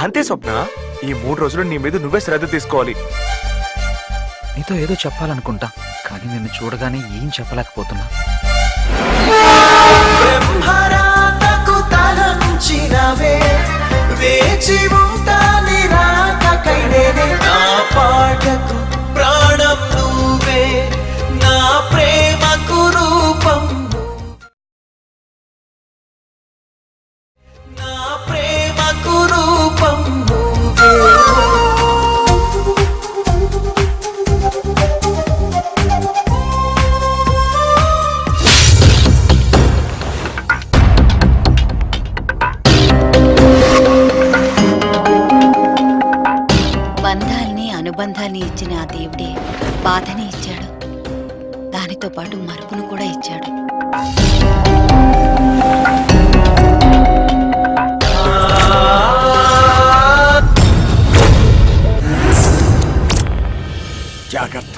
అంతే స్వప్న, ఈ 3 రోజులు నీ మీద నువ్వే శ్రద్ధ తీసుకోవాలి. నీతో ఏదో చెప్పాలనుకుంటా, కానీ నిన్ను చూడగానే ఏం చెప్పలేకపోతున్నా. బ్రహ్మరాతకు తలంచినవే, వేచి ఉంటా నిరాకకై నేనే. నా పాటకు ప్రాణం నువ్వే, నా ప్రేమకు రూపం నువ్వే, నా ప్రేమకు రూపం నువ్వే. బంధాల్ని అనుబంధాల్ని ఇచ్చిన ఆ దేవుడే బాధని ఇచ్చాడు, దానితో పాటు మరుపును కూడా ఇచ్చాడు. జాగ్రత్త.